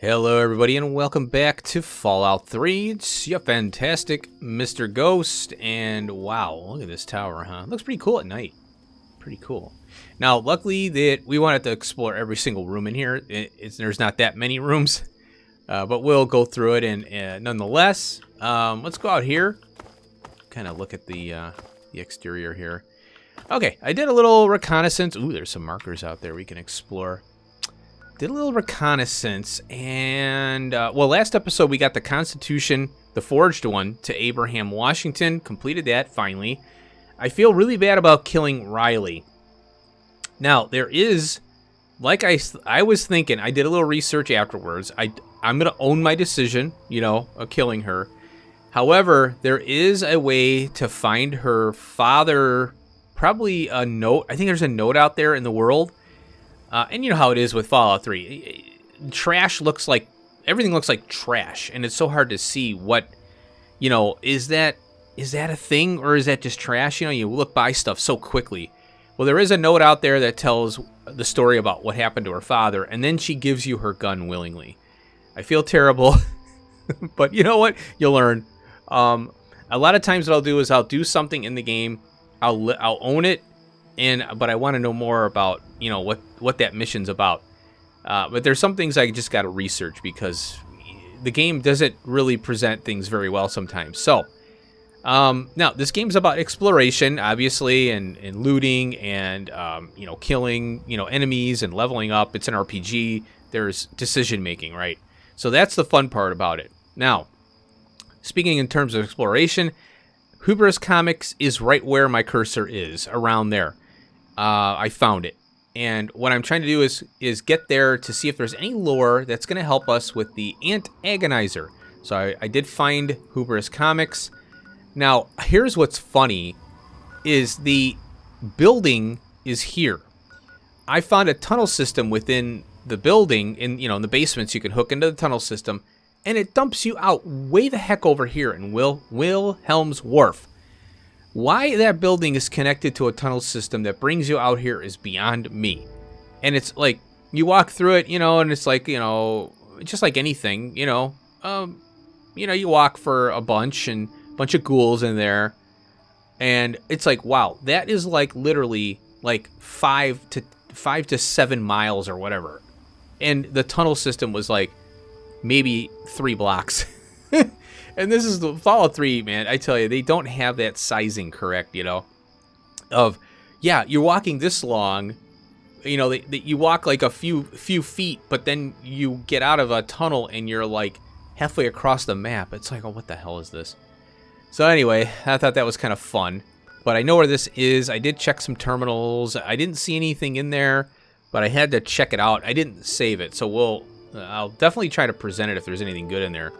Hello everybody and welcome back to Fallout 3. It's your fantastic Mr. Ghost, and wow, look at this tower, huh? It looks pretty cool at night. Pretty cool. Now, luckily that we wanted to explore every single room in here. There's not that many rooms, but we'll go through it, and nonetheless, let's go out here. Kind of look at the exterior here. Okay, I did a little reconnaissance. Ooh, there's some markers out there we can explore. Did a little reconnaissance, and, well, last episode we got the Constitution, the forged one, to Abraham Washington. Completed that, finally. I feel really bad about killing Riley. Now, there is, like I was thinking, I did a little research afterwards. I'm going to own my decision, of killing her. However, there is a way to find her father, probably a note. I think there's a note out there in the world. And you know how it is with Fallout 3. Trash looks like, everything looks like trash, and it's so hard to see what, is that a thing, or is that just trash? You look by stuff so quickly. Well, there is a note out there that tells the story about what happened to her father, and then she gives you her gun willingly. I feel terrible, but you know what? You'll learn. A lot of times what I'll do is I'll do something in the game, I'll own it, but I want to know more about, what that mission's about. But there's some things I just got to research because the game doesn't really present things very well sometimes. So, now this game's about exploration, obviously, and looting and, killing, enemies and leveling up. It's an RPG. There's decision making, right? So that's the fun part about it. Now, speaking in terms of exploration, Hubris Comics is right where my cursor is, around there. I found it. And what I'm trying to do is get there to see if there's any lore that's going to help us with the Ant Agonizer. So I did find Hubris Comics. Now, here's what's funny, is the building is here. I found a tunnel system within the building, in the basements. You can hook into the tunnel system, and it dumps you out way the heck over here in Wilhelm's Wharf. Why that building is connected to a tunnel system that brings you out here is beyond me. And it's like, you walk through it, and it's like, just like anything, you walk for a bunch of ghouls in there. And it's like, wow, that is like literally like 5 to 7 miles or whatever. And the tunnel system was like maybe 3 blocks. And this is the Fallout 3, man. I tell you, they don't have that sizing correct, of, yeah, you're walking this long, you walk like a few feet, but then you get out of a tunnel and you're like halfway across the map. It's like, oh, what the hell is this? So anyway, I thought that was kind of fun, but I know where this is. I did check some terminals. I didn't see anything in there, but I had to check it out. I didn't save it, so I'll definitely try to present it if there's anything good in there.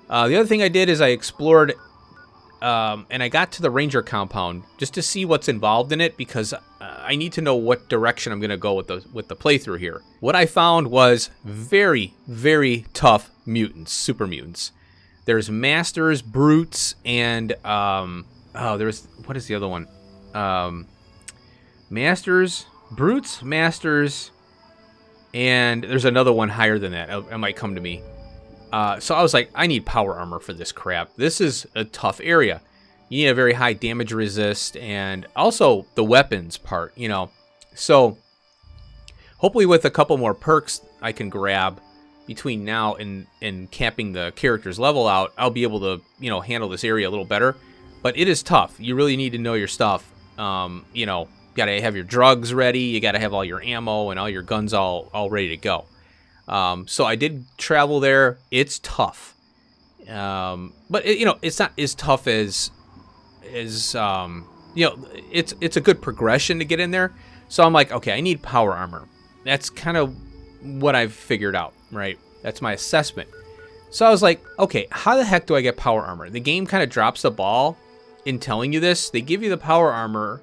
The other thing I did is I explored, and I got to the Ranger compound just to see what's involved in it, because I need to know what direction I'm going to go with the playthrough here. What I found was very, very tough mutants, super mutants. There's masters, brutes, and what is the other one? Masters, brutes, masters, and there's another one higher than that. It might come to me. So I was like, I need power armor for this crap. This is a tough area. You need a very high damage resist, and also the weapons part, So hopefully with a couple more perks I can grab between now and capping the character's level out, I'll be able to, handle this area a little better. But it is tough. You really need to know your stuff. Got to have your drugs ready. You got to have all your ammo and all your guns all ready to go. So I did travel there. It's tough. But it's not as tough as it's a good progression to get in there. So I'm like, okay, I need power armor. That's kind of what I've figured out, right? That's my assessment. So I was like, okay, how the heck do I get power armor? The game kind of drops the ball in telling you this. They give you the power armor,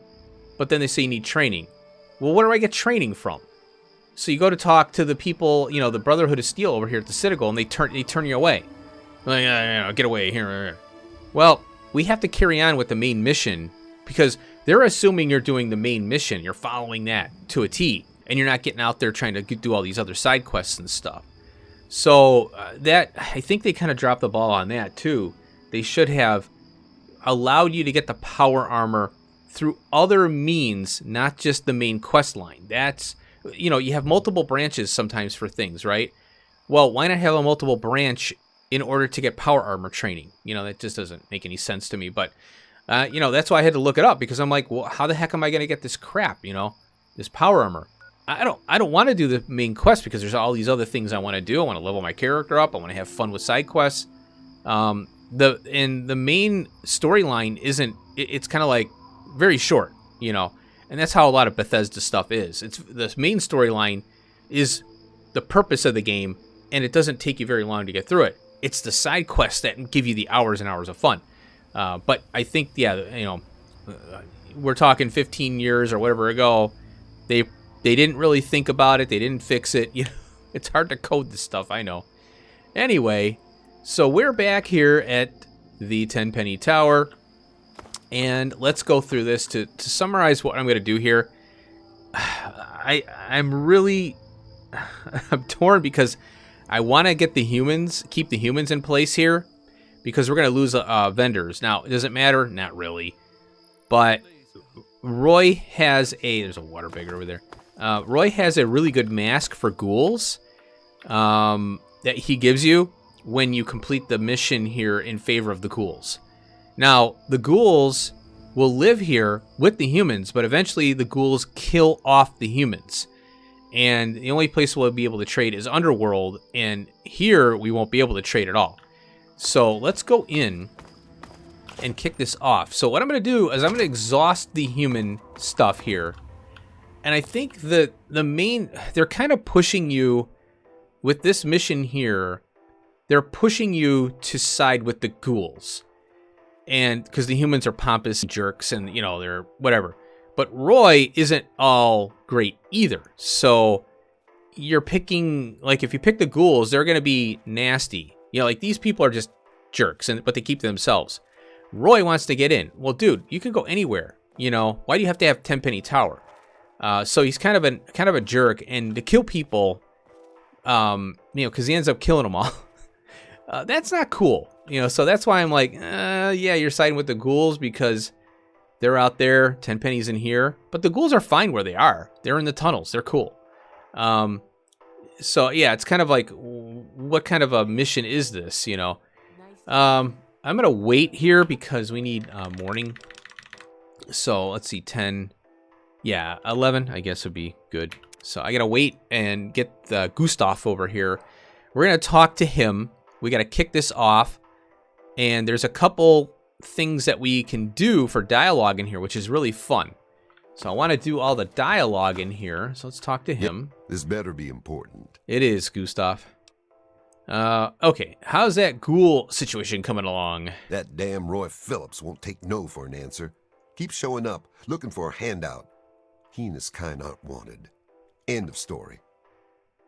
but then they say you need training. Well, where do I get training from? So you go to talk to the people, the Brotherhood of Steel over here at the Citadel, and they turn you away. Like, get away here. Well, we have to carry on with the main mission because they're assuming you're doing the main mission. You're following that to a T, and you're not getting out there trying to do all these other side quests and stuff. So that I think they kind of dropped the ball on that too. They should have allowed you to get the power armor through other means, not just the main quest line. That's, you have multiple branches sometimes for things, right? Well, why not have a multiple branch in order to get power armor training? That just doesn't make any sense to me. But, that's why I had to look it up, because I'm like, well, how the heck am I going to get this crap, this power armor? I don't want to do the main quest because there's all these other things I want to do. I want to level my character up. I want to have fun with side quests. The main storyline isn't. It's kind of like very short, and that's how a lot of Bethesda stuff is. It's the main storyline is the purpose of the game, and it doesn't take you very long to get through it. It's the side quests that give you the hours and hours of fun. But I think, we're talking 15 years or whatever ago. They didn't really think about it. They didn't fix it. It's hard to code this stuff, I know. Anyway, so we're back here at the Tenpenny Tower, and let's go through this to summarize what I'm going to do here. I'm torn because I want to get keep the humans in place here, because we're going to lose vendors. Now, does it matter? Not really. But Roy has there's a water bagger over there. Roy has a really good mask for ghouls that he gives you when you complete the mission here in favor of the ghouls. Now, the ghouls will live here with the humans, but eventually the ghouls kill off the humans. And the only place we'll be able to trade is Underworld, and here we won't be able to trade at all. So let's go in and kick this off. So what I'm going to do is I'm going to exhaust the human stuff here. And I think that they're kind of pushing you with this mission here. They're pushing you to side with the ghouls. And because the humans are pompous jerks and, they're whatever. But Roy isn't all great either. So you're picking, if you pick the ghouls, they're going to be nasty. These people are just jerks, but they keep to themselves. Roy wants to get in. Well, dude, you can go anywhere. Why do you have to have Tenpenny Tower? So he's kind of a jerk, and to kill people, because he ends up killing them all. That's not cool. So that's why I'm like, yeah, you're siding with the ghouls because they're out there. Tenpenny's in here, but the ghouls are fine where they are. They're in the tunnels. They're cool. So yeah, it's kind of like, what kind of a mission is this? I'm gonna wait here because we need morning. So let's see, 10. Yeah, 11, I guess would be good. So I gotta wait and get Gustav over here. We're gonna talk to him. We gotta kick this off. And there's a couple things that we can do for dialogue in here, which is really fun. So I want to do all the dialogue in here. So let's talk to him. Yep, this better be important. It is, Gustav. Okay, how's that ghoul situation coming along? That damn Roy Phillips won't take no for an answer. Keep showing up, looking for a handout. He and his kind aren't wanted. End of story.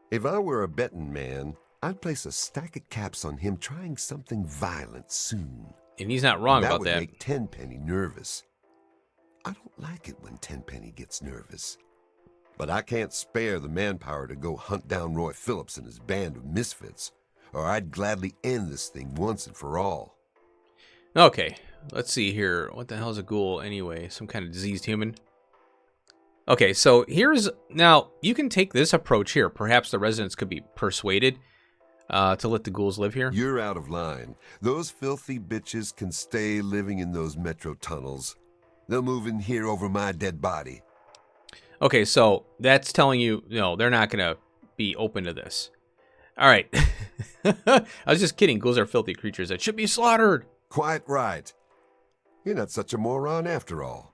If I were a betting man, I'd place a stack of caps on him trying something violent soon. And he's not wrong about that. That would make Tenpenny nervous. I don't like it when Tenpenny gets nervous. But I can't spare the manpower to go hunt down Roy Phillips and his band of misfits, or I'd gladly end this thing once and for all. Okay, let's see here. What the hell's a ghoul anyway? Some kind of diseased human? Okay, so now you can take this approach here. Perhaps the residents could be persuaded to let the ghouls live here. You're out of line. Those filthy bitches can stay living in those metro tunnels. They'll move in here over my dead body. Okay, so that's telling you, no, they're not going to be open to this. All right. I was just kidding. Ghouls are filthy creatures that should be slaughtered. Quite right. You're not such a moron after all.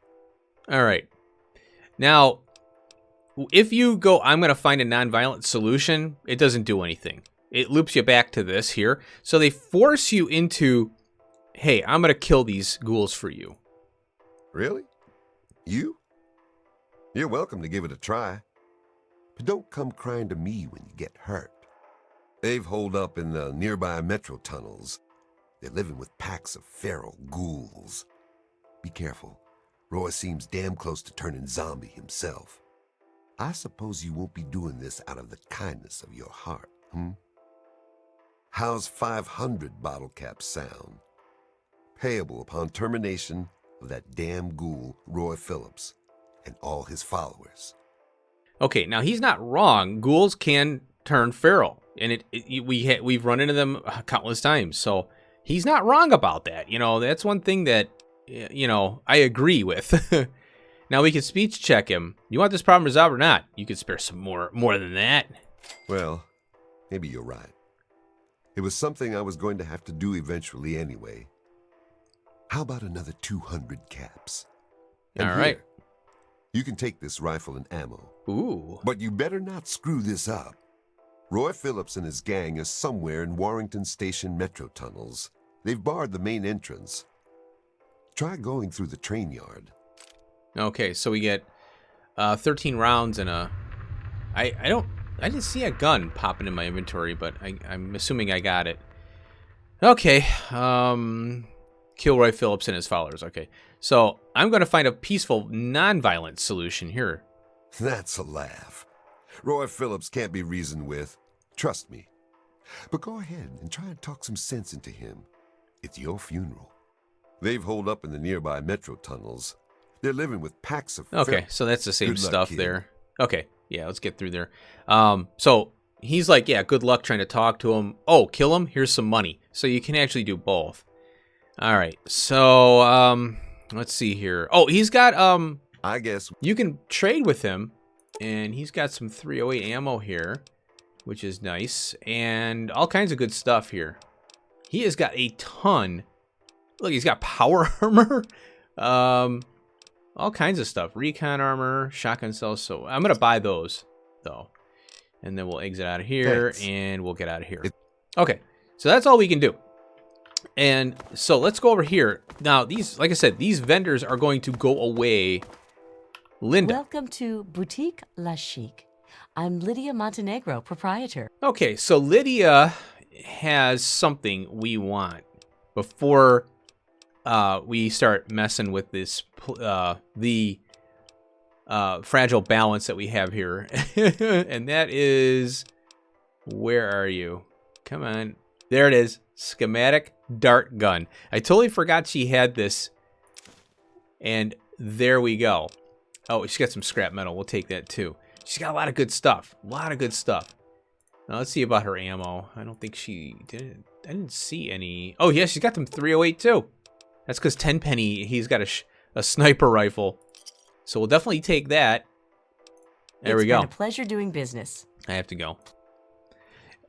All right. Now, if you go, I'm going to find a nonviolent solution, it doesn't do anything. It loops you back to this here. So they force you into, hey, I'm going to kill these ghouls for you. Really? You? You're welcome to give it a try. But don't come crying to me when you get hurt. They've holed up in the nearby metro tunnels. They're living with packs of feral ghouls. Be careful. Roy seems damn close to turning zombie himself. I suppose you won't be doing this out of the kindness of your heart, hmm? How's 500 bottle caps sound? Payable upon termination of that damn ghoul, Roy Phillips, and all his followers. Okay, now he's not wrong. Ghouls can turn feral, and we've run into them countless times. So he's not wrong about that. You know, that's one thing that I agree with. Now we can speech check him. You want this problem resolved or not? You could spare some more than that. Well, maybe you're right. It was something I was going to have to do eventually anyway. How about another 200 caps? And all right. here, you can take this rifle and ammo. Ooh. But you better not screw this up. Roy Phillips and his gang are somewhere in Warrington Station metro tunnels. They've barred the main entrance. Try going through the train yard. Okay, so we get 13 rounds and I didn't see a gun popping in my inventory, but I'm assuming I got it. Okay, kill Roy Phillips and his followers. Okay, so I'm going to find a peaceful, non-violent solution here. That's a laugh. Roy Phillips can't be reasoned with. Trust me. But go ahead and try and talk some sense into him. It's your funeral. They've holed up in the nearby metro tunnels. They're living with packs of... Okay, so that's the same Good luck, stuff kid. there. Okay, yeah, let's get through there. So he's like, yeah, good luck trying to talk to him. Oh, kill him? Here's some money. So you can actually do both. All right, so let's see here. Oh, he's got... I guess... You can trade with him, and he's got some 308 ammo here, which is nice, and all kinds of good stuff here. He has got a ton. Look, he's got power armor, all kinds of stuff. Recon armor, shotgun cells. So I'm gonna buy those though, and then we'll exit out of here. Thanks. And we'll get out of here. Okay, so that's all we can do. And so let's go over here now. These, like I said, these vendors are going to go away. Linda. Welcome to Boutique La Chic. I'm Lydia Montenegro, proprietor. Okay, so Lydia has something we want before we start messing with this the fragile balance that we have here. And that is, where are you? Come on. There it is. Schematic dart gun. I totally forgot she had this. And there we go. Oh, she's got some scrap metal. We'll take that too. She's got a lot of good stuff. A lot of good stuff. Now let's see about her ammo. I don't think she did. I didn't see any. Oh yeah, she's got them 308 too. That's because Tenpenny, he's got a sniper rifle. So we'll definitely take that. There we go. It's been a pleasure doing business. I have to go.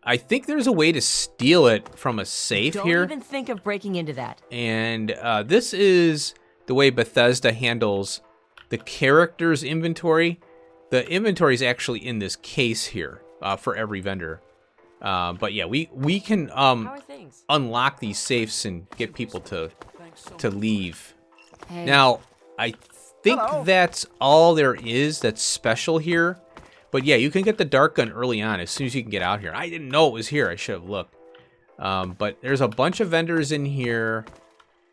I think there's a way to steal it from a safe here. Don't even think of breaking into that. And this is the way Bethesda handles the character's inventory. The inventory is actually in this case here for every vendor. But yeah, we can How are things? unlock these safes and get people to leave. Hey. Now, I think that's all there is that's special here. But yeah, you can get the dart gun early on as soon as you can get out here. I didn't know it was here. I should have looked. But there's a bunch of vendors in here.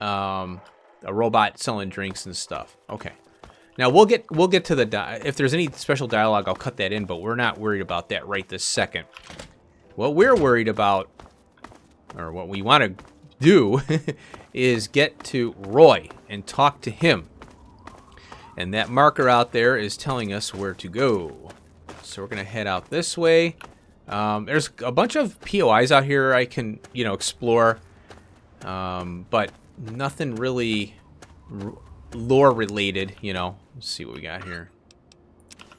A robot selling drinks and stuff. Okay. Now we'll get to the if there's any special dialogue, I'll cut that in, but we're not worried about that right this second. What we're worried about, or what we want to do, is get to Roy and talk to him. And that marker out there is telling us where to go. So we're gonna head out this way. There's a bunch of POIs out here I can, explore, but nothing really lore related. Let's see what we got here.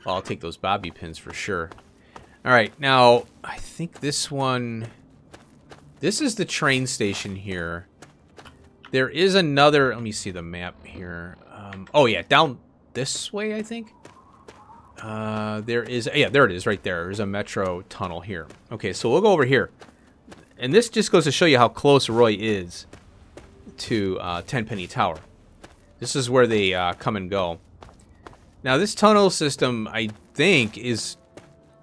Well, I'll take those bobby pins for sure. All right, now I think this is the train station here. There is another. Let me see the map here. Oh yeah, down this way I think. There is, yeah, there it is right there. There's a metro tunnel here. Okay, so we'll go over here. And this just goes to show you how close Roy is to Tenpenny Tower. This is where they come and go. Now, this tunnel system, I think, is,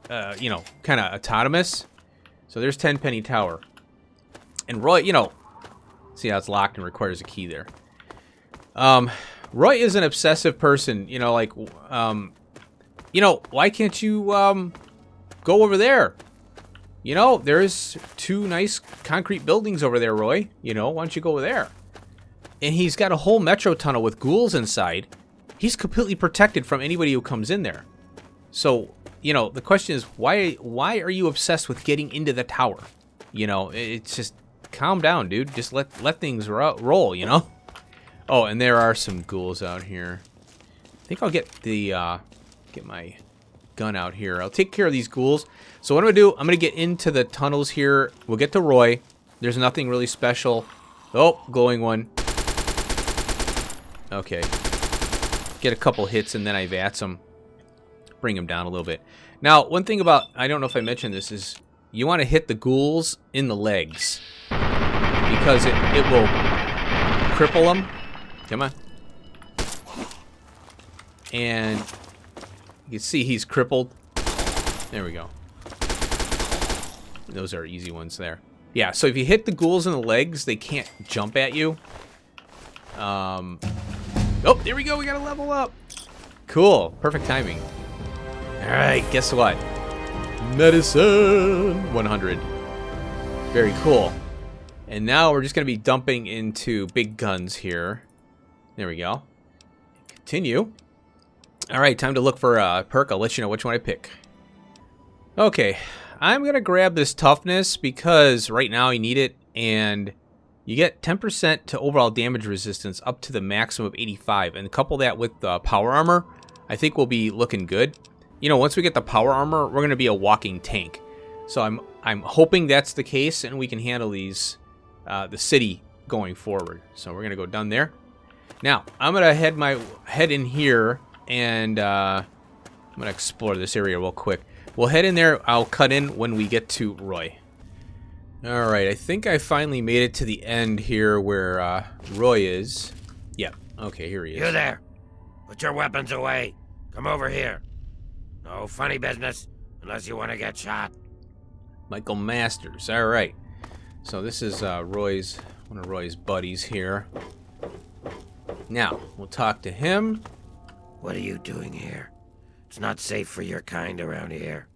kind of autonomous. So there's Tenpenny Tower. And Roy, see how it's locked and requires a key there. Roy is an obsessive person, why can't you go over there? you know, there's 2 nice concrete buildings over there, Roy. You know, why don't you go over there? And he's got a whole metro tunnel with ghouls inside. He's completely protected from anybody who comes in there. So, you know, the question is, why are you obsessed with getting into the tower? You know, it's just, calm down, dude. Just let things roll, you know? Oh, and there are some ghouls out here. I think I'll get get my gun out here. I'll take care of these ghouls. So what I'm gonna do, I'm gonna get into the tunnels here. We'll get to Roy. There's nothing really special. Oh, glowing one. Okay. Get a couple hits and then I VATS him. Bring him down a little bit. Now, one thing about, I don't know if I mentioned this, is you want to hit the ghouls in the legs. Because it will cripple them. Come on. And you can see he's crippled. There we go. Those are easy ones there. Yeah, so if you hit the ghouls in the legs, they can't jump at you. Oh, there we go. We got to level up. Cool. Perfect timing. All right, guess what? Medicine 100. Very cool. And now we're just going to be dumping into big guns here. There we go. Continue. All right, time to look for a perk. I'll let you know which one I pick. Okay, I'm going to grab this toughness because right now I need it. And you get 10% to overall damage resistance up to the maximum of 85. And couple that with the power armor, I think we'll be looking good. You know, once we get the power armor, we're going to be a walking tank. So I'm hoping that's the case and we can handle these, the city going forward. So we're going to go down there. Now, I'm going to head in here and I'm going to explore this area real quick. We'll head in there. I'll cut in when we get to Roy. All right, I think I finally made it to the end here where Roy is. Yep. Okay, here he is. You there. Put your weapons away. Come over here. No funny business, unless you want to get shot. Michael Masters. All right. So this is one of Roy's buddies here. Now, we'll talk to him. What are you doing here? It's not safe for your kind around here.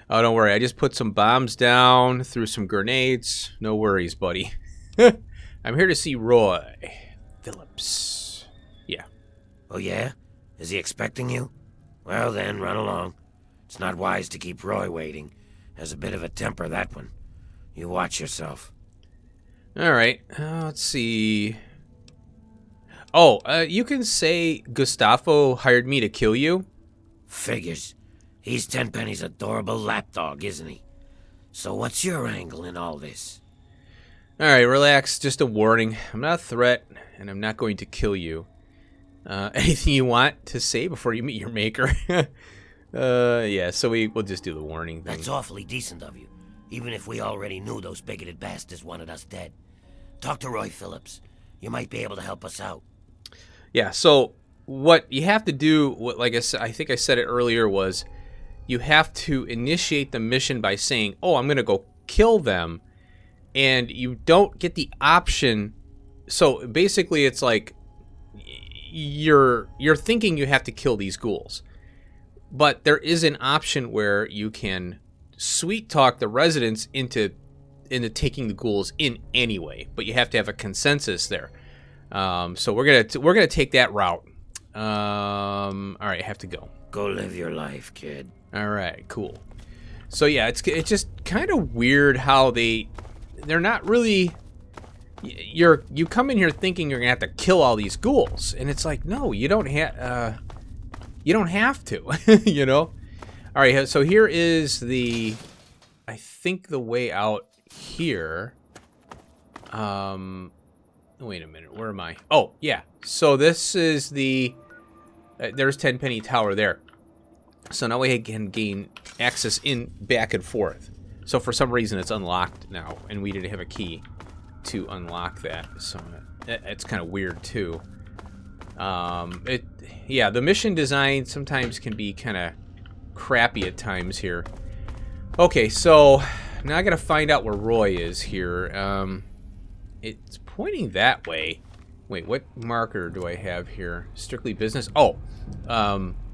Oh, don't worry. I just put some bombs down, threw some grenades. No worries, buddy. I'm here to see Roy Phillips. Yeah. Oh, yeah? Is he expecting you? Well, then, run along. It's not wise to keep Roy waiting. Has a bit of a temper, that one. You watch yourself. All right. Let's see. Oh, you can say Gustavo hired me to kill you. Figures. He's Tenpenny's adorable lapdog, isn't he? So what's your angle in all this? All right, relax. Just a warning. I'm not a threat, and I'm not going to kill you. Anything you want to say before you meet your maker? Yeah, so we'll just do the warning thing. That's awfully decent of you, even if we already knew those bigoted bastards wanted us dead. Talk to Roy Phillips. You might be able to help us out. Yeah, so what you have to do, like I said, I think I said it earlier, was you have to initiate the mission by saying, oh, I'm going to go kill them, and you don't get the option. So basically it's like you're thinking you have to kill these ghouls, but there is an option where you can sweet talk the residents into taking the ghouls in anyway, but you have to have a consensus there. So we're gonna take that route. All right, I have to go. Go live your life, kid. All right, cool. So yeah, it's just kind of weird how they're not really. You come in here thinking you're gonna have to kill all these ghouls, and it's like, no, you don't have to. You know. All right, so here is I think the way out here. Wait a minute, where am I? Oh, yeah. So this is there's Tenpenny Tower there. So now we can gain access in back and forth. So for some reason it's unlocked now, and we didn't have a key to unlock that. So it's kind of weird too. Yeah, the mission design sometimes can be kind of crappy at times here. Okay, so now I gotta find out where Roy is here. It's pointing that way. Wait, what marker do I have here? Strictly business. Oh,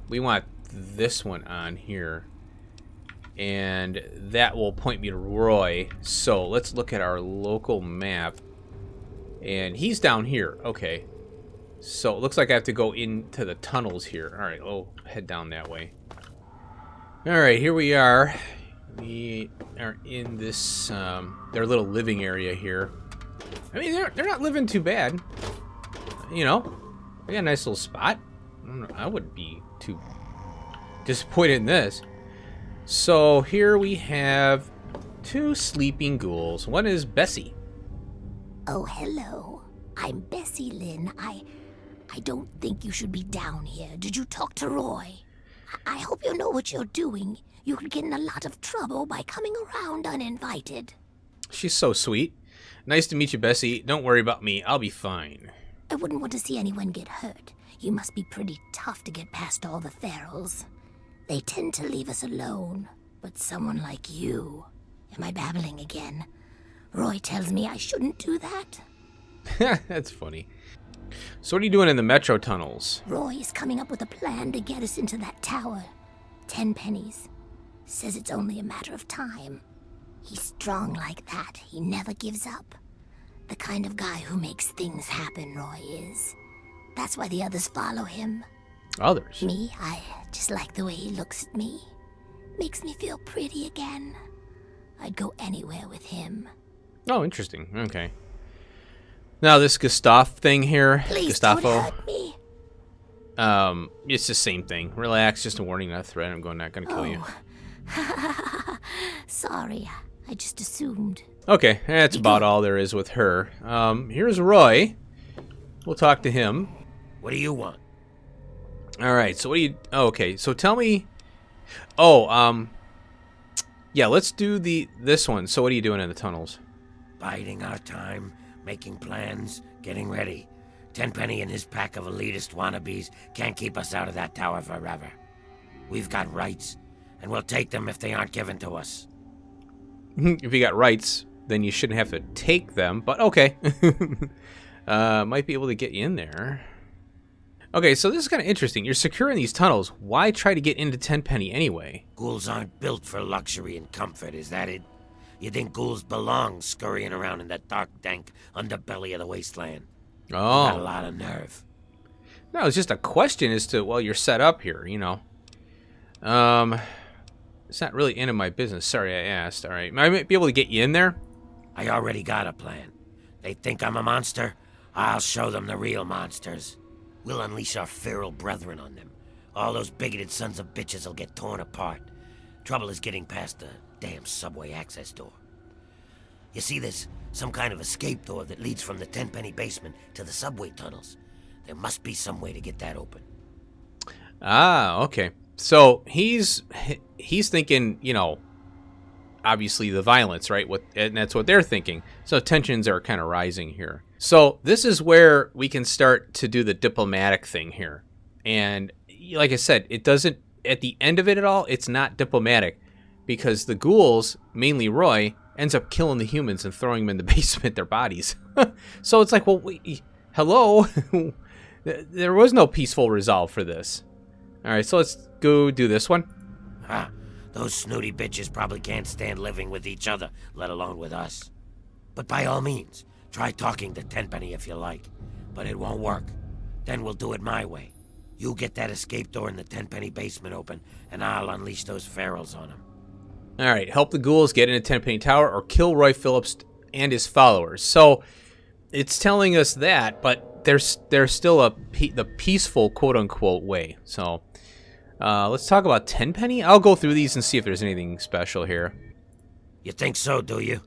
we want this one on here. and that will point me to Roy. So let's look at our local map, and he's down here. Okay, so it looks like I have to go into the tunnels here. All right, oh, head down that way. All right, here we are. We are in this their little living area here. I mean, they're not living too bad. You know, they got a nice little spot. I wouldn't be too disappointed in this. So here we have 2 sleeping ghouls. One is Bessie. Oh, hello. I'm Bessie Lynn. I don't think you should be down here. Did you talk to Roy? I hope you know what you're doing. You could get in a lot of trouble by coming around uninvited. She's so sweet. Nice to meet you, Bessie. Don't worry about me. I'll be fine. I wouldn't want to see anyone get hurt. You must be pretty tough to get past all the ferals. They tend to leave us alone, but someone like you... Am I babbling again? Roy tells me I shouldn't do that. That's funny. So what are you doing in the metro tunnels? Roy is coming up with a plan to get us into that tower. 10 pennies. Says it's only a matter of time. He's strong like that. He never gives up. The kind of guy who makes things happen, Roy is. That's why the others follow him. Others? Me, I just like the way he looks at me. Makes me feel pretty again. I'd go anywhere with him. Oh, interesting. Okay. Now this Gustav thing here, Please Gustavo. don't hurt me. It's the same thing. Relax, just a warning, not a threat. I'm not gonna kill you. Sorry, I just assumed. Okay, that's about all there is with her. Here's Roy. We'll talk to him. What do you want? All right. So what do you? Oh, okay. So tell me. Oh, yeah. Let's do this one. So what are you doing in the tunnels? Biding our time, making plans, getting ready. Tenpenny and his pack of elitist wannabes can't keep us out of that tower forever. We've got rights, and we'll take them if they aren't given to us. If you got rights, then you shouldn't have to take them. But okay. Might be able to get you in there. Okay, so this is kind of interesting. You're secure in these tunnels. Why try to get into Tenpenny anyway? Ghouls aren't built for luxury and comfort, is that it? You think ghouls belong scurrying around in that dark, dank underbelly of the wasteland? You got a Oh. lot of nerve. No, it's just a question as to, well, you're set up here, you know. It's not really into my business. Sorry I asked. All right. I might be able to get you in there. I already got a plan. They think I'm a monster? I'll show them the real monsters. We'll unleash our feral brethren on them. All those bigoted sons of bitches will get torn apart. Trouble is getting past the damn subway access door. You see, there's some kind of escape door that leads from the Tenpenny basement to the subway tunnels. There must be some way to get that open. Ah, okay. So he's thinking, you know, obviously the violence, right? And that's what they're thinking. So tensions are kind of rising here. So this is where we can start to do the diplomatic thing here. And like I said, it doesn't, at the end of it at all, it's not diplomatic because the ghouls, mainly Roy, ends up killing the humans and throwing them in the basement, their bodies. So it's like, well, hello? There was no peaceful resolve for this. All right, so let's go do this one. Ha! Those snooty bitches probably can't stand living with each other, let alone with us. But by all means, try talking to Tenpenny if you like. But it won't work. Then we'll do it my way. You get that escape door in the Tenpenny basement open, and I'll unleash those ferals on them. All right, help the ghouls get into Tenpenny Tower or kill Roy Phillips and his followers. So it's telling us that, but there's still the peaceful quote-unquote way. So let's talk about Tenpenny. I'll go through these and see if there's anything special here. You think so, do you?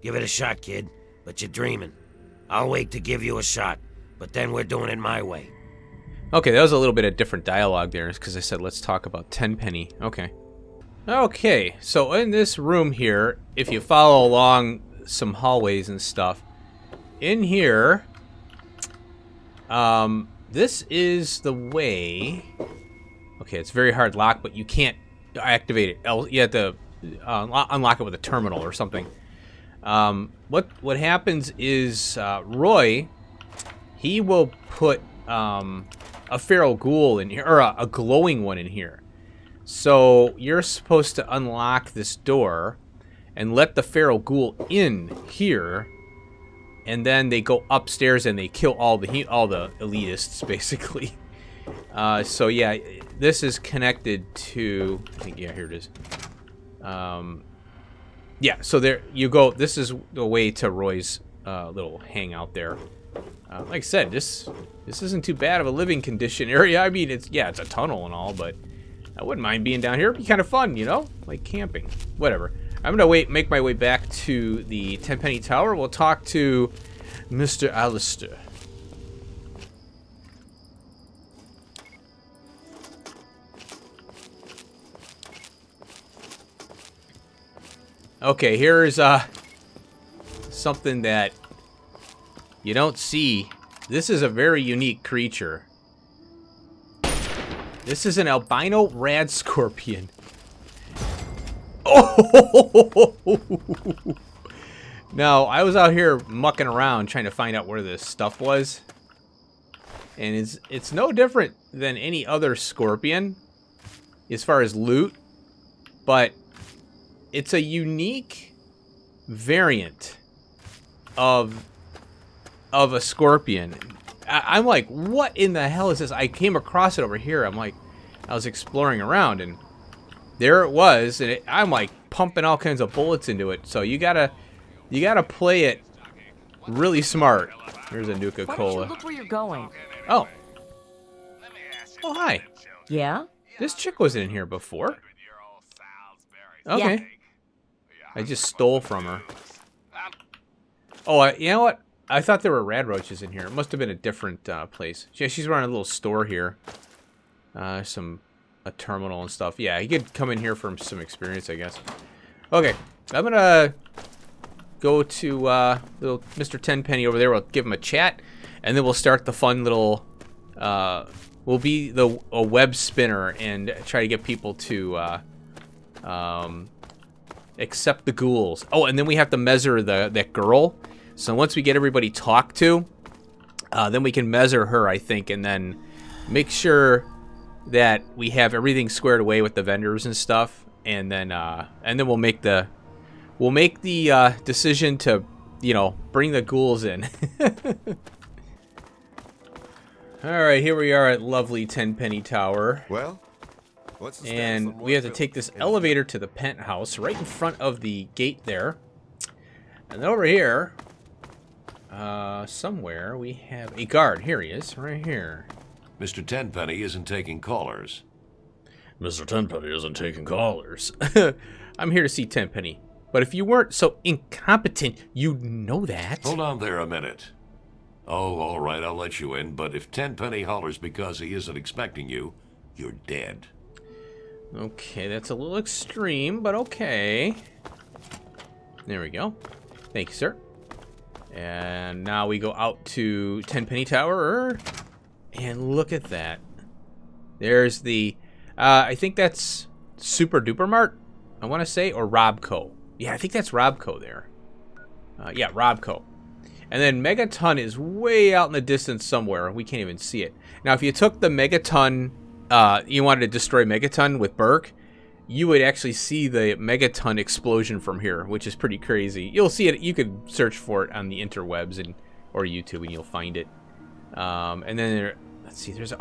Give it a shot, kid. But you're dreaming. I'll wait to give you a shot, but then we're doing it my way. Okay, that was a little bit of different dialogue there because I said let's talk about Tenpenny. Okay. Okay, so in this room here, if you follow along some hallways and stuff, in here, this is the way. Okay, it's very hard lock, but you can't activate it. You have to unlock it with a terminal or something. What happens is Roy, he will put a feral ghoul in here, or a glowing one in here. So you're supposed to unlock this door and let the feral ghoul in here, and then they go upstairs and they kill all the elitists, basically. So yeah, this is connected to, I think, yeah, here it is. Yeah, so there you go. This is the way to Roy's little hangout there. Like I said, this isn't too bad of a living condition area. I mean, it's a tunnel and all, but I wouldn't mind being down here. It'd be kind of fun, you know, like camping. Whatever. I'm gonna make my way back to the Tenpenny Tower. We'll talk to Mr. Alistair. Okay, here's something that you don't see. This is a very unique creature. This is an albino rad scorpion. Oh! Now, I was out here mucking around trying to find out where this stuff was. And it's no different than any other scorpion as far as loot. But it's a unique variant of a scorpion. I'm like, what in the hell is this? I came across it over here. I'm like, I was exploring around, and there it was. And I'm like pumping all kinds of bullets into it. So you gotta play it really smart. Here's a Nuka Cola. Why don't you look where you're going? Oh. Oh, hi. Yeah? This chick wasn't in here before. Okay. Yeah. I just stole from her. Oh, you know what? I thought there were rad roaches in here. It must have been a different place. Yeah, she's running a little store here. A terminal and stuff. Yeah, you could come in here for some experience, I guess. Okay, I'm gonna go to little Mr. Tenpenny over there. We'll give him a chat, and then we'll start the fun little. We'll be a web spinner and try to get people to accept the ghouls. Oh, and then we have to measure that girl. So once we get everybody talked to, then we can measure her, I think, and then make sure that we have everything squared away with the vendors and stuff, and then we'll make the decision to, you know, bring the ghouls in. All right, here we are at lovely Tenpenny Tower. Well, what's the And we have to take this elevator to the penthouse right in front of the gate there. And then over here, somewhere, we have a guard. Here he is, right here. Mr. Tenpenny isn't taking callers. Mr. Tenpenny isn't taking callers. I'm here to see Tenpenny. But if you weren't so incompetent, you'd know that. Hold on there a minute. Oh, all right, I'll let you in, but if Tenpenny hollers because he isn't expecting you, you're dead. Okay, that's a little extreme, but okay. There we go. Thank you, sir. And now we go out to Tenpenny Tower. And look at that. There's the... I think that's Super Duper Mart, I want to say, or Robco. Yeah, I think that's Robco there. Yeah, Robco. And then Megaton is way out in the distance somewhere. We can't even see it. Now, if you took the Megaton... you wanted to destroy Megaton with Burke, you would actually see the Megaton explosion from here, which is pretty crazy. You'll see it. You could search for it on the interwebs or YouTube, and you'll find it. And then let's see. There's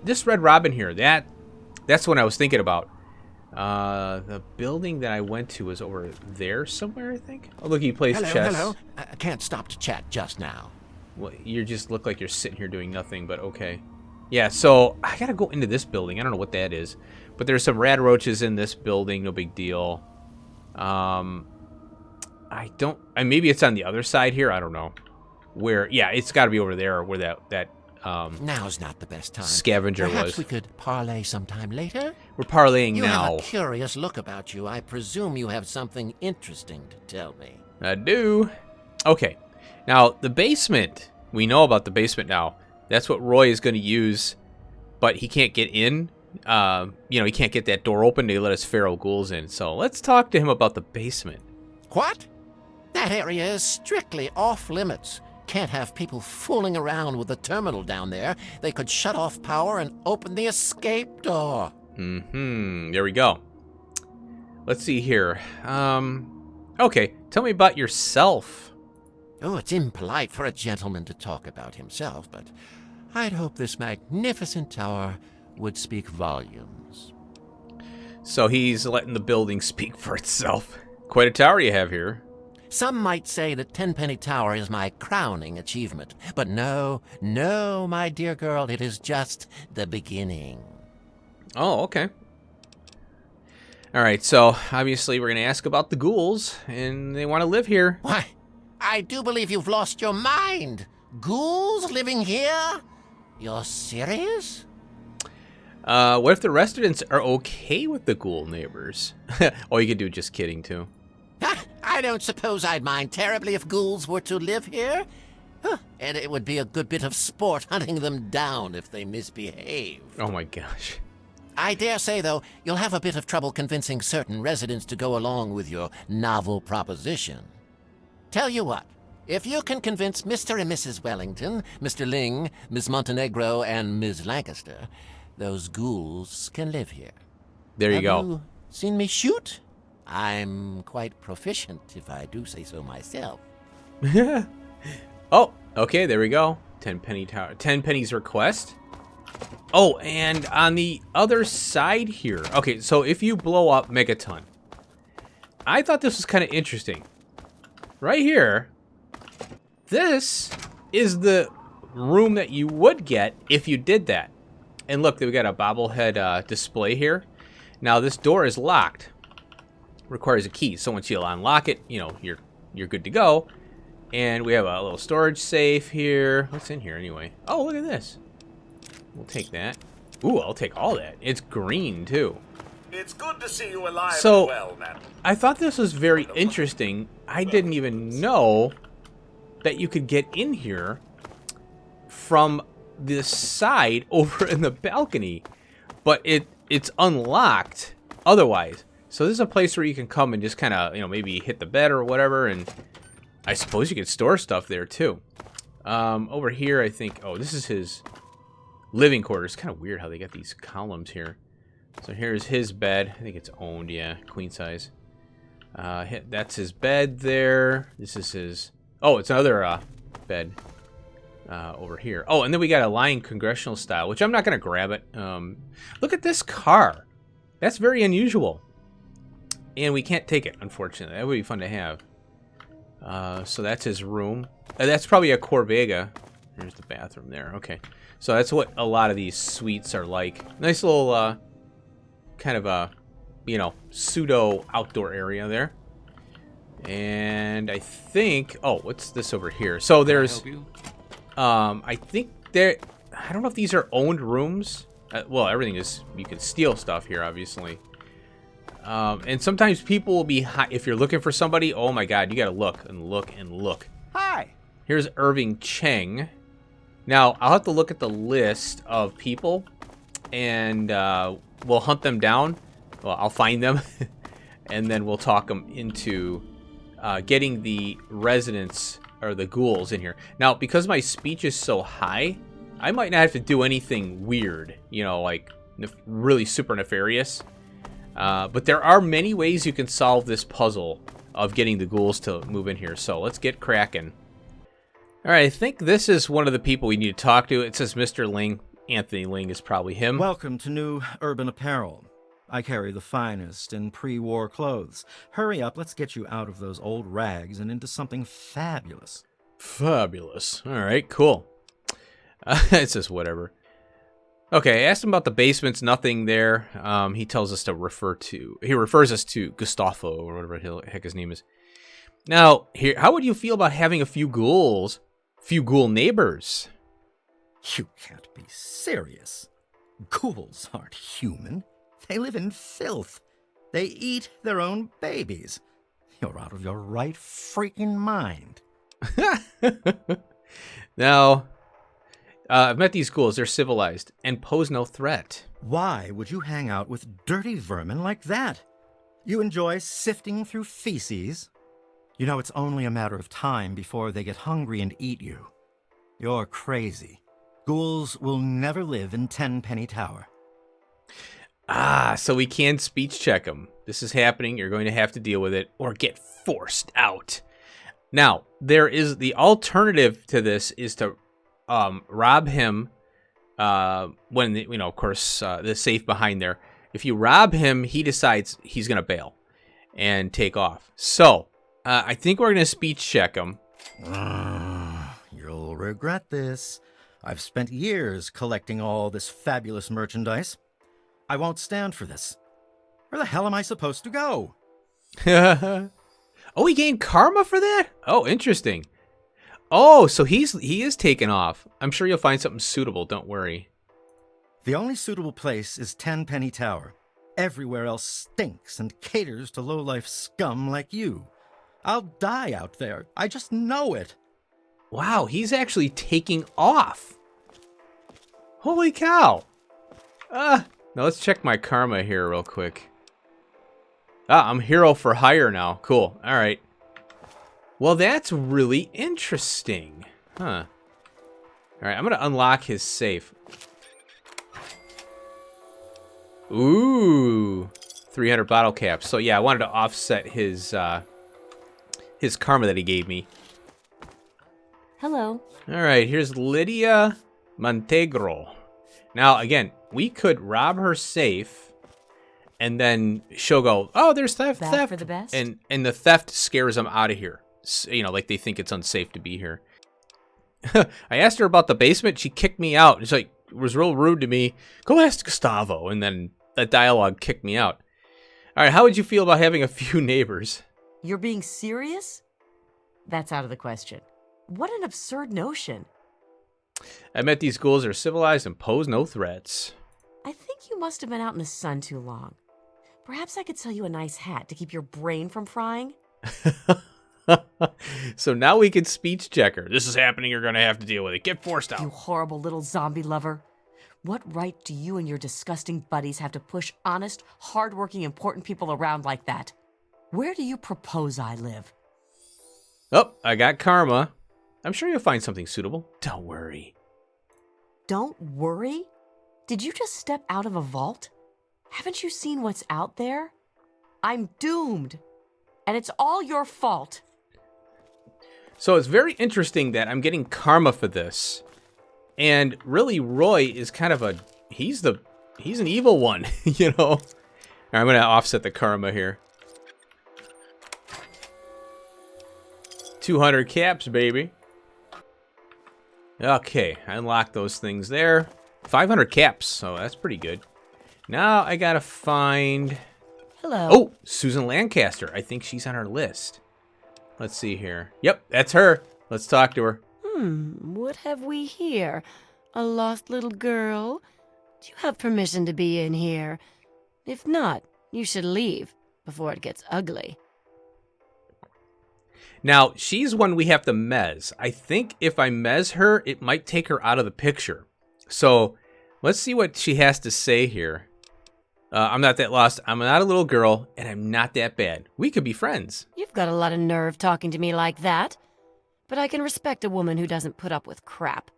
this Red Robin here. That's what I was thinking about. The building that I went to was over there somewhere, I think. Oh, look, he plays chess. Hello. I can't stop to chat just now. Well, you just look like you're sitting here doing nothing, but okay. Yeah, so I gotta go into this building. I don't know what that is, but there's some rad roaches in this building. No big deal. Maybe it's on the other side here. I don't know. Where? Yeah, it's got to be over there where that Now's not the best time. Scavenger Perhaps was. we could parley sometime later? We're parlaying You now. have a curious look about you. I presume you have something interesting to tell me. I do. Okay. Now, the basement. We know about the basement now. That's what Roy is going to use, but he can't get in. He can't get that door open to let his feral ghouls in. So let's talk to him about the basement. What? That area is strictly off limits. Can't have people fooling around with the terminal down there. They could shut off power and open the escape door. There we go. Let's see here. Okay, tell me about yourself. Oh, it's impolite for a gentleman to talk about himself, but I'd hope this magnificent tower would speak volumes. So he's letting the building speak for itself. Quite a tower you have here. Some might say that Tenpenny Tower is my crowning achievement, but no, my dear girl, it is just the beginning. Oh, okay. All right, so obviously we're going to ask about the ghouls, and they want to live here. Why, I do believe you've lost your mind. Ghouls living here? You're serious? What if the residents are okay with the ghoul neighbors? Oh, you could do just kidding, too. I don't suppose I'd mind terribly if ghouls were to live here. And it would be a good bit of sport hunting them down if they misbehave. Oh, my gosh. I dare say, though, you'll have a bit of trouble convincing certain residents to go along with your novel proposition. Tell you what, if you can convince Mr. and Mrs. Wellington, Mr. Ling, Miss Montenegro, and Ms. Lancaster, those ghouls can live here. There you go. Have you seen me shoot? I'm quite proficient, if I do say so myself. Oh, okay, there we go. Tenpenny Tower. Tenpenny's request. Oh, and on the other side here. Okay, so if you blow up Megaton, I thought this was kind of interesting. Right here, this is the room that you would get if you did that. And look, we got a bobblehead display here. Now, this door is locked. Requires a key, so once you unlock it, you know, you're good to go. And we have a little storage safe here. What's in here anyway? Oh, look at this. We'll take that. Ooh, I'll take all that. It's green too. It's good to see you alive So, and well, man. I thought this was very interesting. I didn't even know that you could get in here from this side over in the balcony, but it's unlocked otherwise. So this is a place where you can come and just kind of, you know, maybe hit the bed or whatever, and I suppose you could store stuff there too. Over here, I think, oh, this is his living quarters. Kind of weird how they got these columns here. So here's his bed. I think it's owned, yeah, queen size. That's his bed there. This is his, oh, it's another bed over here. Oh, and then we got a lying congressional style, which I'm not going to grab it. Look at this car. That's very unusual. And we can't take it, unfortunately. That would be fun to have. So that's his room. That's probably a Corvega. There's the bathroom there. Okay. So that's what a lot of these suites are like. Nice little, kind of a, you know, pseudo outdoor area there. And I think, oh, what's this over here? So there's, I think there, I don't know if these are owned rooms. Well, everything is, you can steal stuff here, obviously. And sometimes people will be high. If you're looking for somebody, oh my god, you gotta look and look and look. Hi. Here's Irving Cheng. Now, I'll have to look at the list of people, and we'll hunt them down. Well, I'll find them, and then we'll talk them into getting the residents, or the ghouls, in here. Now, because my speech is so high, I might not have to do anything weird, you know, like really super nefarious. But there are many ways you can solve this puzzle of getting the ghouls to move in here. So let's get cracking. All right, I think this is one of the people we need to talk to. It says Mr. Ling. Anthony Ling is probably him. Welcome to New Urban Apparel. I carry the finest in pre-war clothes. Hurry up, let's get you out of those old rags and into something fabulous. Fabulous. All right, cool. It says whatever. Okay, I asked him about the basements. Nothing there. He tells us to he refers us to Gustavo, or whatever the heck his name is. Now, here, how would you feel about having a few ghouls, ghoul neighbors? You can't be serious. Ghouls aren't human. They live in filth. They eat their own babies. You're out of your right freaking mind. Now, I've met these ghouls. They're civilized and pose no threat. Why would you hang out with dirty vermin like that? You enjoy sifting through feces? You know it's only a matter of time before they get hungry and eat you. You're crazy. Ghouls will never live in Tenpenny Tower. Ah, so we can speech check him. This is happening. You're going to have to deal with it or get forced out. Now, there is the alternative to this is to rob him when, of course, the safe behind there. If you rob him, he decides he's going to bail and take off. So, I think we're going to speech check him. You'll regret this. I've spent years collecting all this fabulous merchandise. I won't stand for this. Where the hell am I supposed to go? Oh, he gained karma for that? Oh, interesting. Oh, so he is taken off. I'm sure you'll find something suitable, don't worry. The only suitable place is Tenpenny Tower. Everywhere else stinks and caters to low-life scum like you. I'll die out there. I just know it. Wow, he's actually taking off. Holy cow. Now let's check my karma here real quick. I'm hero for hire now. Cool. All right. Well, that's really interesting. Huh. All right, I'm going to unlock his safe. Ooh. 300 bottle caps. So, yeah, I wanted to offset his karma that he gave me. Hello. All right, here's Lydia Montegro. Now, again, we could rob her safe, and then she'll go, oh, there's theft. Back for the best? And the theft scares them out of here. Like they think it's unsafe to be here. I asked her about the basement. She kicked me out. It's like, it was real rude to me. Go ask Gustavo. And then that dialogue kicked me out. All right, how would you feel about having a few neighbors? You're being serious? That's out of the question. What an absurd notion. I met these ghouls are civilized and pose no threats. I think you must have been out in the sun too long. Perhaps I could sell you a nice hat to keep your brain from frying? So now we can speech check her. This is happening. You're going to have to deal with it. Get forced out. You horrible little zombie lover. What right do you and your disgusting buddies have to push honest, hardworking, important people around like that? Where do you propose I live? Oh, I got karma. I'm sure you'll find something suitable. Don't worry. Don't worry? Did you just step out of a vault? Haven't you seen what's out there? I'm doomed. And it's all your fault. So it's very interesting that I'm getting karma for this. And really, Roy is kind of he's an evil one, you know? All right, I'm going to offset the karma here. 200 caps, baby. Okay, I unlocked those things there. 500 caps, so that's pretty good. Now I gotta find... Hello. Oh, Susan Lancaster. I think she's on our list. Let's see here. Yep, that's her. Let's talk to her. What have we here? A lost little girl? Do you have permission to be in here? If not, you should leave before it gets ugly. Now, she's one we have to mez. I think if I mez her, it might take her out of the picture. So, let's see what she has to say here. I'm not that lost. I'm not a little girl, and I'm not that bad. We could be friends. You've got a lot of nerve talking to me like that. But I can respect a woman who doesn't put up with crap.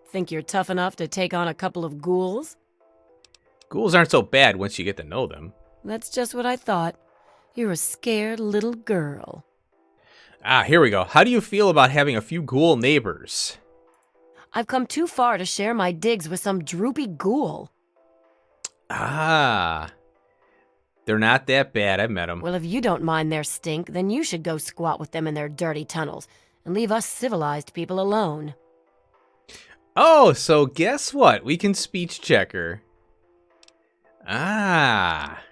Think you're tough enough to take on a couple of ghouls? Ghouls aren't so bad once you get to know them. That's just what I thought. You're a scared little girl. Ah, here we go. How do you feel about having a few ghoul neighbors? I've come too far to share my digs with some droopy ghoul. Ah. They're not that bad. I've met them. Well, if you don't mind their stink, then you should go squat with them in their dirty tunnels and leave us civilized people alone. Oh, so guess what? We can speech check her. Ah.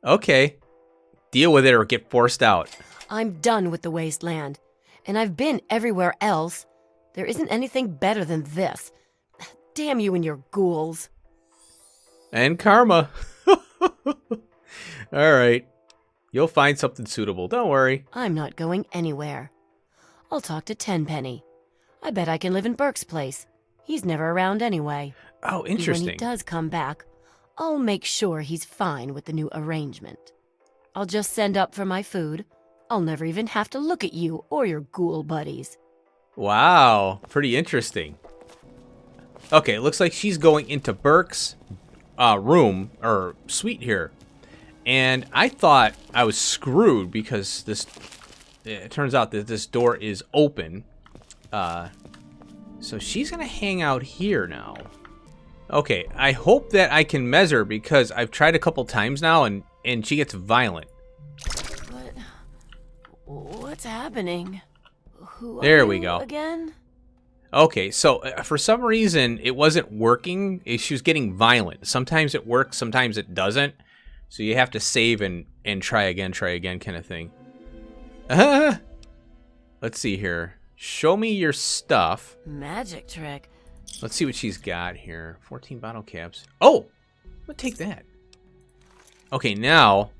Okay. Deal with it or get forced out. I'm done with the wasteland, and I've been everywhere else. There isn't anything better than this. Damn you and your ghouls. And karma. All right. You'll find something suitable. Don't worry. I'm not going anywhere. I'll talk to Tenpenny. I bet I can live in Burke's place. He's never around anyway. Oh, interesting. When he does come back, I'll make sure he's fine with the new arrangement. I'll just send up for my food. I'll never even have to look at you or your ghoul buddies. Wow. Pretty interesting. Okay, it looks like she's going into Burke's. room or suite here, and I thought I was screwed because it turns out that this door is open. So she's gonna hang out here now. Okay, I hope that I can measure because I've tried a couple times now and she gets violent. What's happening? Who There are we you go. Again? Okay, so for some reason it wasn't working. She was getting violent. Sometimes it works, sometimes it doesn't. So you have to save and try again kind of thing. Let's see here. Show me your stuff. Magic trick. Let's see what she's got here. 14 bottle caps. Oh! I'm gonna take that. Okay, now...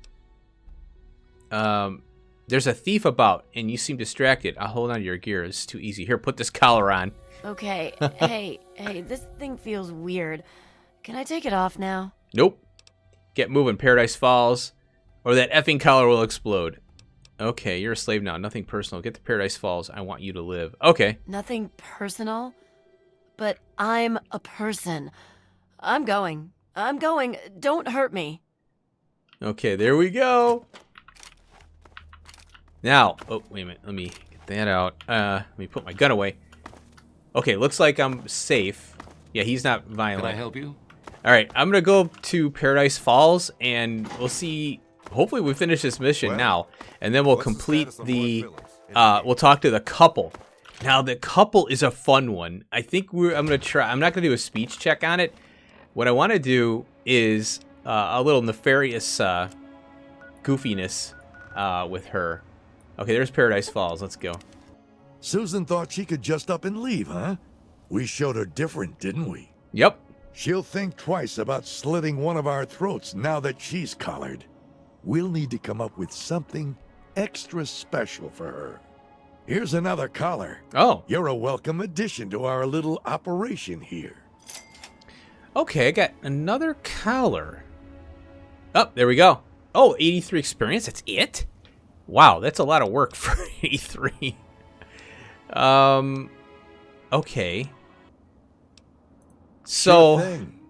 there's a thief about, and you seem distracted. I'll hold on to your gear. It's too easy. Here, put this collar on. Okay, hey, this thing feels weird. Can I take it off now? Nope. Get moving, Paradise Falls, or that effing collar will explode. Okay, you're a slave now. Nothing personal. Get to Paradise Falls. I want you to live. Okay. Nothing personal? But I'm a person. I'm going. Don't hurt me. Okay, there we go. Now, oh, wait a minute. Let me get that out. Let me put my gun away. Okay, looks like I'm safe. Yeah, he's not violent. Can I help you? All right, I'm going to go to Paradise Falls, and we'll see. Hopefully we finish this mission now, and then we'll complete we'll talk to the couple. Now, the couple is a fun one. I think I'm going to try. I'm not going to do a speech check on it. What I want to do is a little nefarious goofiness with her. Okay, there's Paradise Falls. Let's go. Susan thought she could just up and leave, huh? We showed her different, didn't we? Yep. She'll think twice about slitting one of our throats now that she's collared. We'll need to come up with something extra special for her. Here's another collar. Oh. You're a welcome addition to our little operation here. Okay, I got another collar. Oh, there we go. Oh, 83 experience. That's it? Wow, that's a lot of work for 83. Okay. So, Sure thing.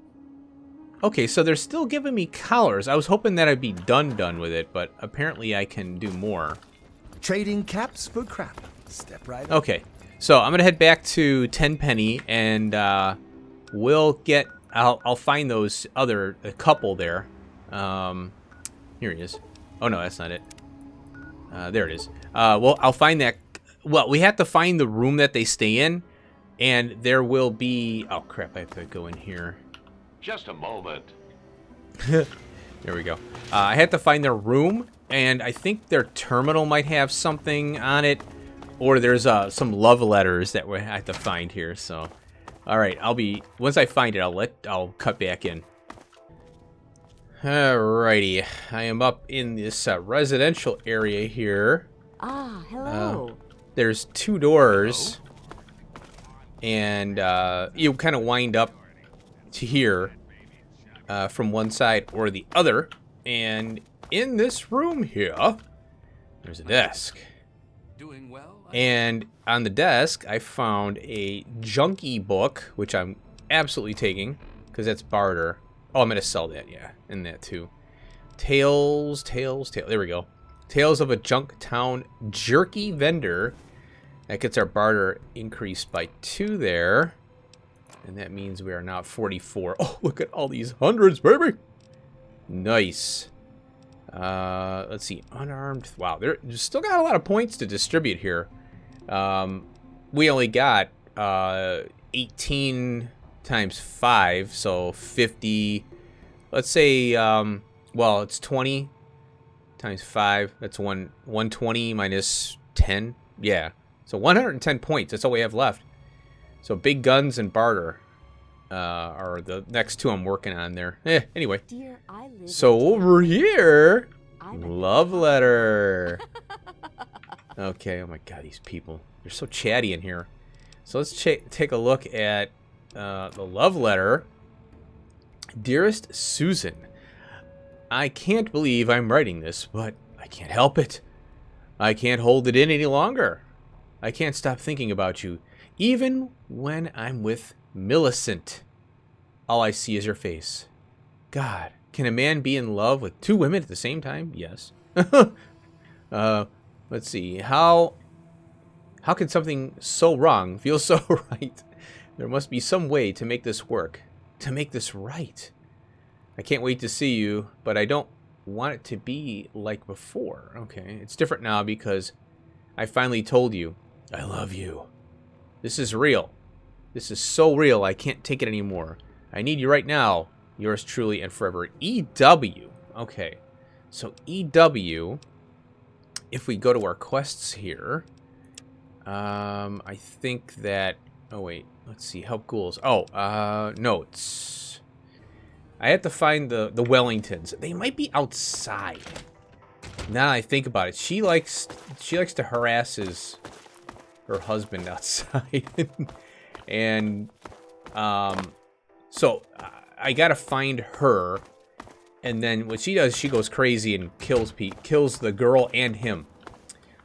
okay, so they're still giving me collars. I was hoping that I'd be done with it, but apparently I can do more. Trading caps for crap. Step right up. Okay, so I'm gonna head back to Tenpenny, and we'll get. I'll find those other couple there. Here he is. Oh no, that's not it. There it is. Well, I'll find that. Well, we have to find the room that they stay in, and there will be. Oh crap! I have to go in here. Just a moment. There we go. I had to find their room, and I think their terminal might have something on it, or there's some love letters that we have to find here. So, all right, once I find it, I'll cut back in. Alrighty, I am up in this residential area here. Ah, hello. There's two doors, and you kind of wind up to here from one side or the other. And in this room here, there's a desk. Doing well? And on the desk, I found a junkie book, which I'm absolutely taking because that's barter. Oh, I'm going to sell that, yeah, and that too. Tales. There we go. Tales of a Junk Town Jerky Vendor. That gets our barter increased by 2 there. And that means we are now at 44. Oh, look at all these hundreds, baby. Nice. Let's see. Unarmed. Wow, there's still got a lot of points to distribute here. We only got 18 times 5, so 50. Let's say, well, it's 20 times 5. That's 120 minus 10. Yeah. So 110 points. That's all we have left. So big guns and barter are the next 2 I'm working on there. Anyway. Dear, I live So in over here, I'm a- love letter. Okay. Oh my God, these people. They're so chatty in here. So let's take a look at the love letter. Dearest Susan, I can't believe I'm writing this, but I can't help it. I can't hold it in any longer. I can't stop thinking about you, even when I'm with Millicent. All I see is your face. God, can a man be in love with 2 women at the same time? Yes. Let's see. How can something so wrong feel so right? There must be some way to make this work, to make this right. I can't wait to see you, but I don't want it to be like before. Okay, it's different now because I finally told you I love you. This is real. This is so real I can't take it anymore. I need you right now. Yours truly and forever. EW. Okay, so EW, if we go to our quests here, I think that, oh wait, let's see, help ghouls. Oh, notes. I have to find the Wellingtons. They might be outside. Now that I think about it, she likes to harass her husband outside. And so I gotta find her, and then what she does, she goes crazy and kills the girl and him.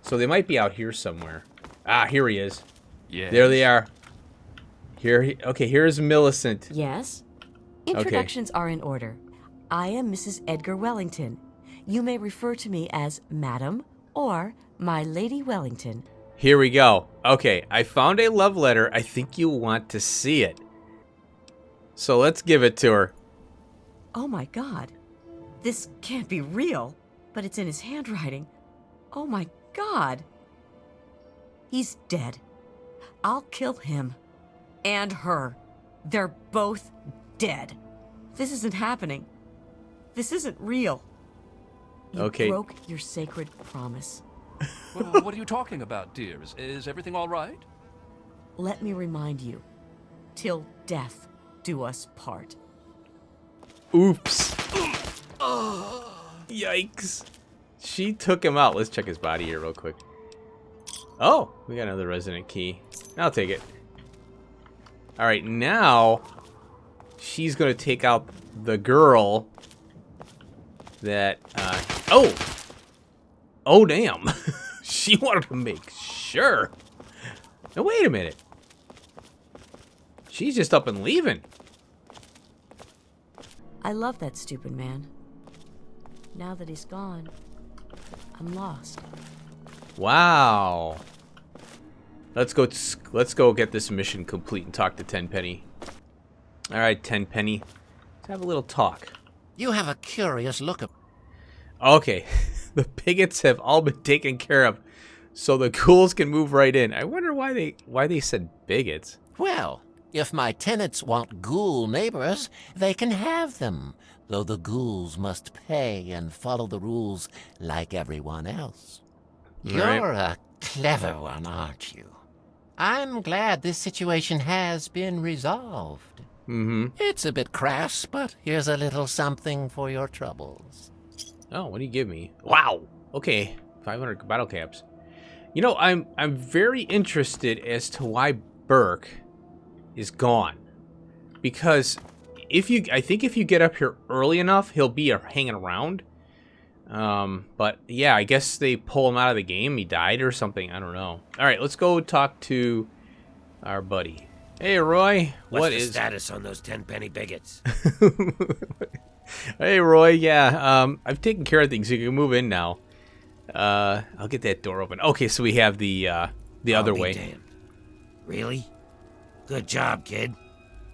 So they might be out here somewhere. Ah, here he is. Yeah. There they are. Okay, here's Millicent. Yes? Introductions are in order. I am Mrs. Edgar Wellington. You may refer to me as Madam or My Lady Wellington. Here we go. Okay, I found a love letter. I think you'll want to see it. So let's give it to her. Oh my God. This can't be real, but it's in his handwriting. Oh my God. He's dead. I'll kill him. And her. They're both dead. This isn't happening. This isn't real. You broke your sacred promise. Well, what are you talking about, dear? Is everything all right? Let me remind you. Till death do us part. Oops. Yikes. She took him out. Let's check his body here real quick. Oh, we got another resident key. I'll take it. All right, now she's going to take out the girl that... Oh, damn. She wanted to make sure. Now, wait a minute. She's just up and leaving. I love that stupid man. Now that he's gone, I'm lost. Wow. Let's go get this mission complete and talk to Tenpenny. All right, Tenpenny. Let's have a little talk. You have a curious look at... Okay. The bigots have all been taken care of, so the ghouls can move right in. I wonder why they said bigots. Well, if my tenants want ghoul neighbors, they can have them, though the ghouls must pay and follow the rules like everyone else. You're a clever one, aren't you? I'm glad this situation has been resolved. Mm-hmm. It's a bit crass, but here's a little something for your troubles. Oh, what do you give me? Wow. Okay, 500 battle caps. You know, I'm very interested as to why Burke is gone, because I think if you get up here early enough, he'll be hanging around. But yeah, I guess they pull him out of the game. He died or something. I don't know. All right, let's go talk to our buddy. Hey, Roy. What's the status on those Tenpenny bigots? Hey, Roy. Yeah, I've taken care of things. You can move in now. I'll get that door open. Okay, so we have the other way. Damned. Really? Good job, kid.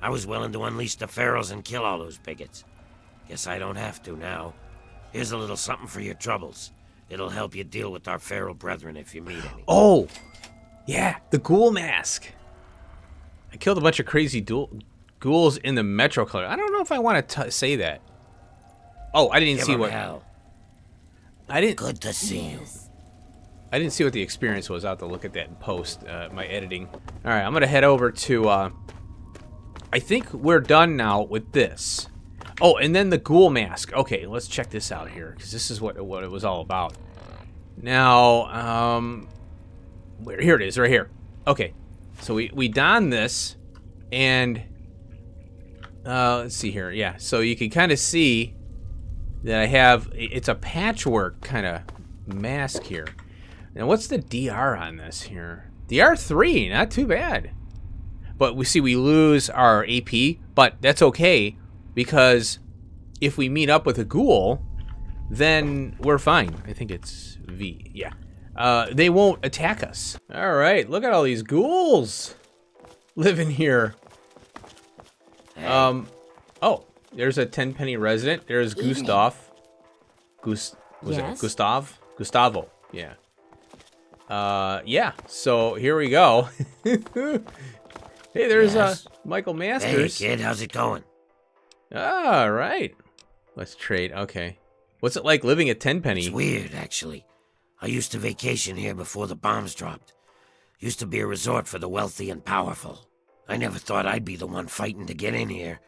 I was willing to unleash the ferals and kill all those bigots. Guess I don't have to now. Here's a little something for your troubles. It'll help you deal with our feral brethren if you meet any. Oh, yeah, the ghoul mask. I killed a bunch of crazy ghouls in the Metro color. I don't know if I want to say that. Oh, I didn't see what. Hell. I didn't. Good to see you. I didn't see what the experience was. I'll have to look at that in post, my editing. All right, I'm gonna head over to. I think we're done now with this. Oh, and then the ghoul mask. Okay, let's check this out here, because this is what it was all about. Now, here it is, right here. Okay, so we don this, and let's see here. Yeah, so you can kind of see that I have, it's a patchwork kind of mask here. Now, what's the DR on this here? DR 3, not too bad. But we lose our AP, but that's okay, because if we meet up with a ghoul, then we're fine. I think it's V. Yeah. They won't attack us. All right, look at all these ghouls living here. Oh, there's a Tenpenny resident. There's Gustav. Was it Gustav? Gustavo. Yeah. Yeah. So here we go. Hey, there's Michael Masters. Hey, kid, how's it going? All right. Let's trade. Okay. What's it like living at Tenpenny? It's weird, actually. I used to vacation here before the bombs dropped. Used to be a resort for the wealthy and powerful. I never thought I'd be the one fighting to get in here.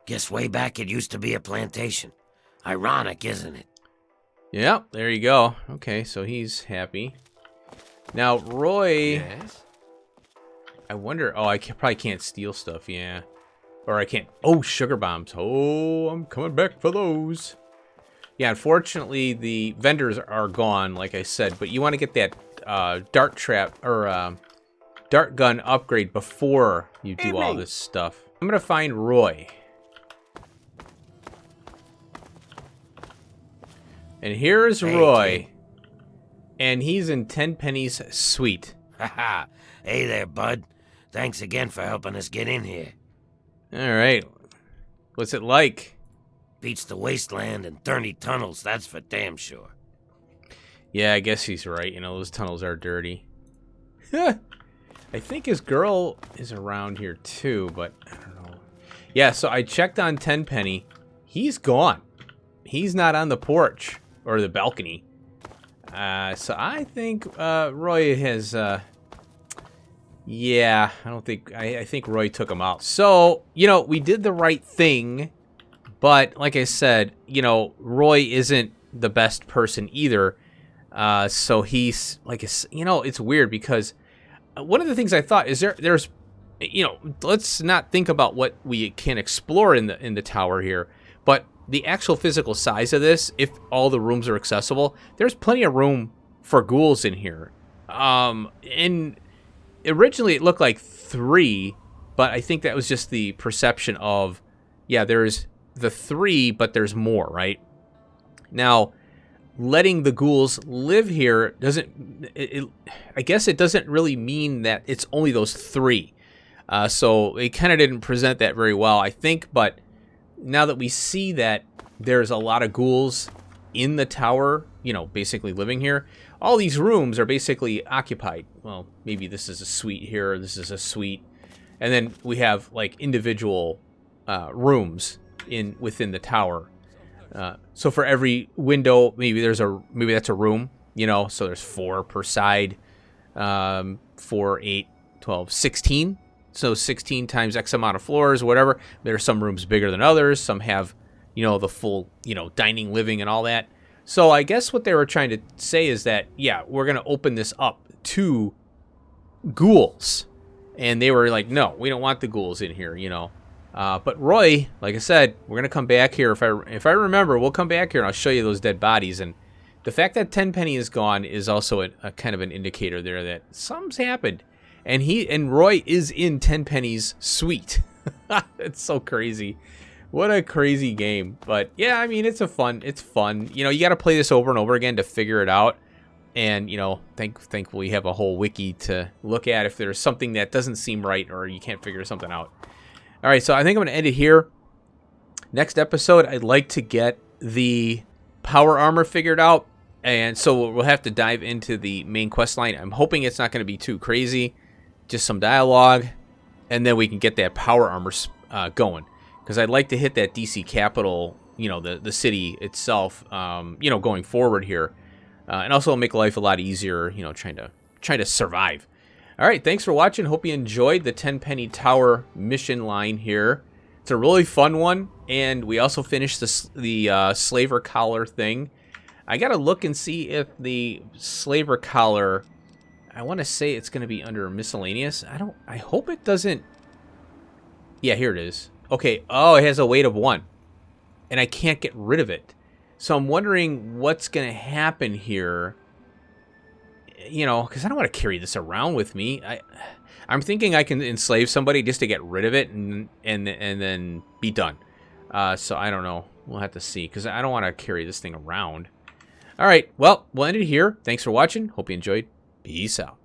Guess way back it used to be a plantation. Ironic, isn't it? Yeah, there you go. Okay, so he's happy. Now, Roy... Yes? I wonder... Oh, I probably can't steal stuff, yeah. Or I can't... Oh, sugar bombs. Oh, I'm coming back for those. Yeah, unfortunately, the vendors are gone, like I said. But you want to get that dart trap... Or dart gun upgrade before you do all this stuff. I'm going to find Roy. And here's Roy. And he's in Tenpenny's suite. Haha. Hey there, bud. Thanks again for helping us get in here. All right. What's it like? Beats the wasteland and 30 tunnels, that's for damn sure. Yeah, I guess he's right. You know, those tunnels are dirty. I think his girl is around here too, but I don't know. Yeah, so I checked on Tenpenny. He's gone. He's not on the porch or the balcony. So I think Roy has... Yeah, I don't think... I think Roy took him out. So, you know, we did the right thing. But, like I said, you know, Roy isn't the best person either. So he's... like, you know, it's weird because... One of the things I thought is there's... You know, let's not think about what we can explore in the tower here. But the actual physical size of this, if all the rooms are accessible, there's plenty of room for ghouls in here. And... Originally, it looked like 3, but I think that was just the perception of, yeah, there's the 3, but there's more, right? Now, letting the ghouls live here doesn't, I guess it doesn't really mean that it's only those 3. So it kind of didn't present that very well, I think, but now that we see that there's a lot of ghouls in the tower, you know, basically living here, all these rooms are basically occupied. Well, maybe this is a suite here, this is a suite, and then we have like individual rooms within the tower. So for every window, maybe that's a room, you know. So there's 4 per side, 4, 8, 12, 16. So 16 times X amount of floors, whatever. There are some rooms bigger than others. Some have, you know, the full, you know, dining, living, and all that. So I guess what they were trying to say is that, yeah, we're going to open this up to ghouls. And they were like, no, we don't want the ghouls in here, you know. But Roy, like I said, we're going to come back here. If I remember, we'll come back here and I'll show you those dead bodies. And the fact that Tenpenny is gone is also a kind of an indicator there that something's happened. And Roy is in Tenpenny's suite. It's so crazy. What a crazy game. But yeah, I mean, it's fun. You know, you got to play this over and over again to figure it out. And, you know, thankfully you have a whole wiki to look at if there's something that doesn't seem right or you can't figure something out. All right, so I think I'm going to end it here. Next episode, I'd like to get the power armor figured out. And so we'll have to dive into the main quest line. I'm hoping it's not going to be too crazy. Just some dialogue. And then we can get that power armor going. Because I'd like to hit that DC capital, you know, the city itself, you know, going forward here. And also make life a lot easier, you know, trying to survive. All right, thanks for watching. Hope you enjoyed the Tenpenny Tower mission line here. It's a really fun one. And we also finished the slaver collar thing. I got to look and see if the slaver collar, I want to say it's going to be under miscellaneous. I hope it doesn't. Yeah, here it is. Okay, oh, it has a weight of 1. And I can't get rid of it. So I'm wondering what's going to happen here. You know, because I don't want to carry this around with me. I'm thinking I can enslave somebody just to get rid of it and then be done. So I don't know. We'll have to see, because I don't want to carry this thing around. All right, well, we'll end it here. Thanks for watching. Hope you enjoyed. Peace out.